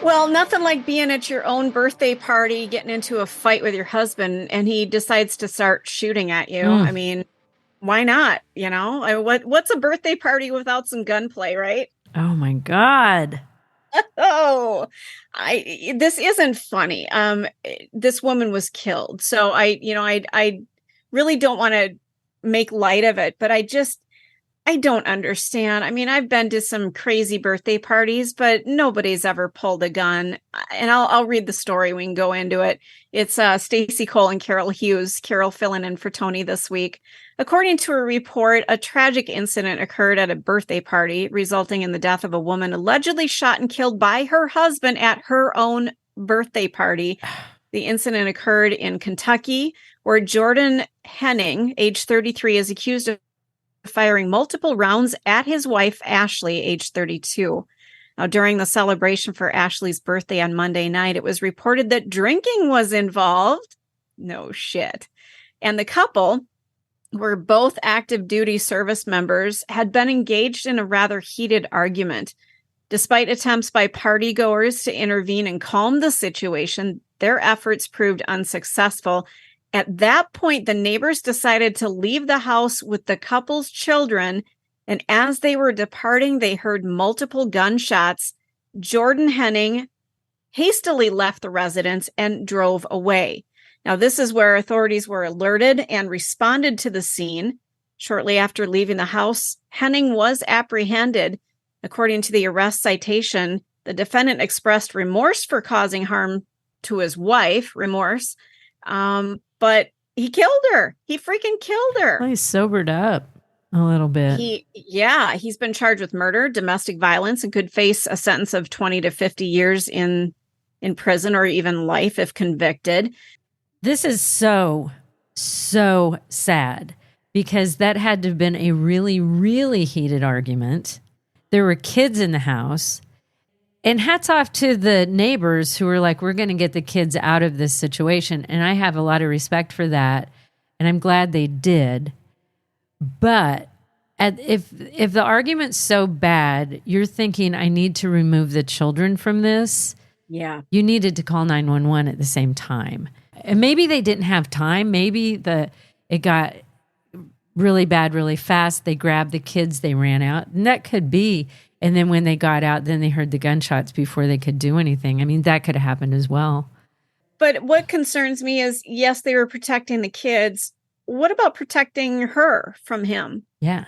Well, nothing like being at your own birthday party, getting into a fight with your husband, and he decides to start shooting at you. Mm. I mean, why not? What's a birthday party without some gunplay, right? Oh my God. Oh, I this isn't funny. This woman was killed. So I really don't want to make light of it, but I don't understand. I mean, I've been to some crazy birthday parties, but nobody's ever pulled a gun. And I'll read the story. We can go into it. It's Stacy Cole and Carol Hughes. Carol filling in for Tony this week. According to a report, a tragic incident occurred at a birthday party, resulting in the death of a woman allegedly shot and killed by her husband at her own birthday party. The incident occurred in Kentucky, where Jordan Henning, age 33, is accused of firing multiple rounds at his wife, Ashley, age 32. Now, during the celebration for Ashley's birthday on Monday night, it was reported that drinking was involved. No shit. And the couple, who were both active duty service members, had been engaged in a rather heated argument. Despite attempts by partygoers to intervene and calm the situation, their efforts proved unsuccessful. At that point, the neighbors decided to leave the house with the couple's children, and as they were departing, they heard multiple gunshots. Jordan Henning hastily left the residence and drove away. Now, this is where authorities were alerted and responded to the scene. Shortly after leaving the house, Henning was apprehended. According to the arrest citation, the defendant expressed remorse for causing harm to his wife, but he killed her. He freaking killed her. Well, he's sobered up a little bit. He's been charged with murder, domestic violence, and could face a sentence of 20 to 50 years in prison or even life if convicted. This is so sad because that had to have been a really, really heated argument. There were kids in the house. And hats off to the neighbors who were like, we're going to get the kids out of this situation. And I have a lot of respect for that. And I'm glad they did. But if the argument's so bad, you're thinking, I need to remove the children from this. Yeah. You needed to call 911 at the same time. And maybe they didn't have time. Maybe it got really bad really fast. They grabbed the kids, they ran out. And that could be. And then when they got out, then they heard the gunshots before they could do anything. I mean, that could have happened as well. But what concerns me is, yes, they were protecting the kids. What about protecting her from him? Yeah.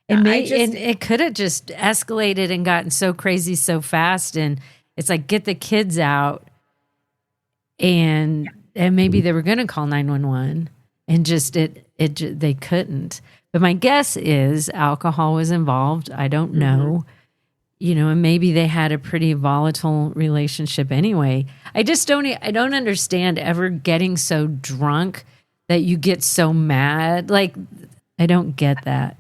And it could have just escalated and gotten so crazy so fast. And it's like, get the kids out. And maybe they were going to call 911 and they couldn't. But my guess is alcohol was involved. I don't know. And maybe they had a pretty volatile relationship anyway. I don't understand ever getting so drunk that you get so mad. Like, I don't get that.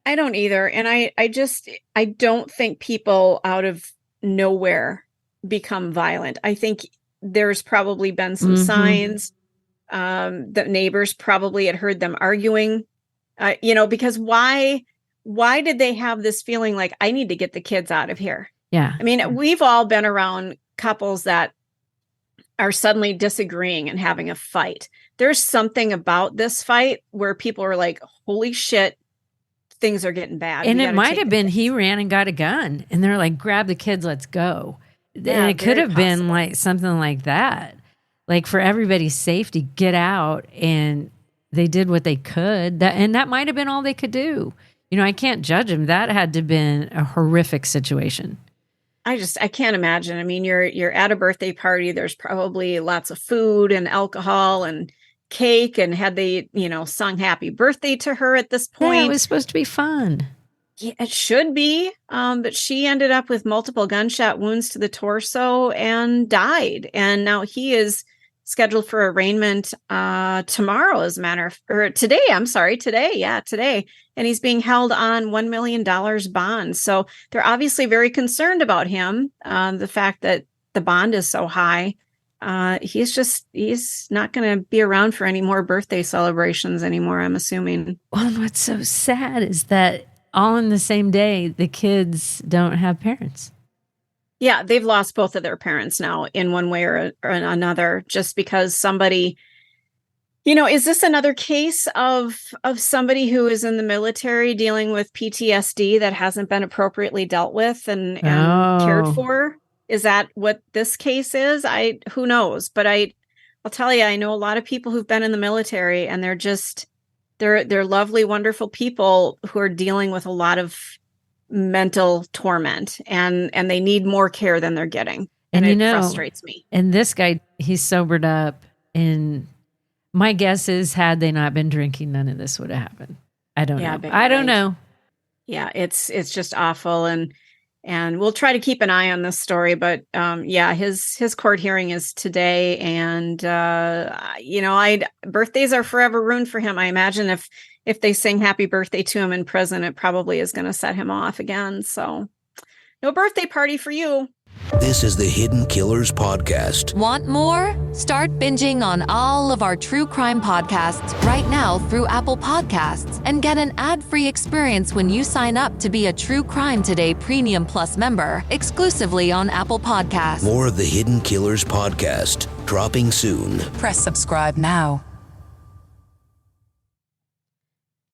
I don't either. And I don't think people out of nowhere become violent. I think there's probably been some signs that neighbors probably had heard them arguing. Because why did they have this feeling like, I need to get the kids out of here? Yeah. I mean, we've all been around couples that are suddenly disagreeing and having a fight. There's something about this fight where people are like, holy shit, things are getting bad. And it might have been he ran and got a gun and they're like, grab the kids, let's go. Yeah, and it could have been like something like that. Like, for everybody's safety, get out. And they did what they could. That might have been all they could do. I can't judge them. That had to have been a horrific situation. I can't imagine. I mean, you're at a birthday party. There's probably lots of food and alcohol and cake. And had they, sung happy birthday to her at this point? Yeah, it was supposed to be fun. Yeah, it should be. But she ended up with multiple gunshot wounds to the torso and died. And now he is scheduled for arraignment tomorrow, today. I'm sorry, today. Yeah, today. And he's being held on $1 million bond. So they're obviously very concerned about him. The fact that the bond is so high. He's not going to be around for any more birthday celebrations anymore, I'm assuming. Well, and what's so sad is that all in the same day, the kids don't have parents. Yeah, they've lost both of their parents now in one way or another, just because somebody, is this another case of somebody who is in the military dealing with PTSD that hasn't been appropriately dealt with and cared for? Is that what this case is? Who knows? But I'll tell you, I know a lot of people who've been in the military, and they're lovely, wonderful people who are dealing with a lot of mental torment, and they need more care than they're getting. And it frustrates me. And this guy, he's sobered up, and my guess is, had they not been drinking, none of this would have happened. I don't know. I don't know. Yeah, it's just awful, and we'll try to keep an eye on this story. But his court hearing is today, and birthdays are forever ruined for him. I imagine if they sing happy birthday to him in prison, it probably is going to set him off again. So no birthday party for you. This is the Hidden Killers Podcast. Want more? Start binging on all of our true crime podcasts right now through Apple Podcasts, and get an ad-free experience when you sign up to be a True Crime Today Premium Plus member, exclusively on Apple Podcasts. More of the Hidden Killers Podcast, dropping soon. Press subscribe now.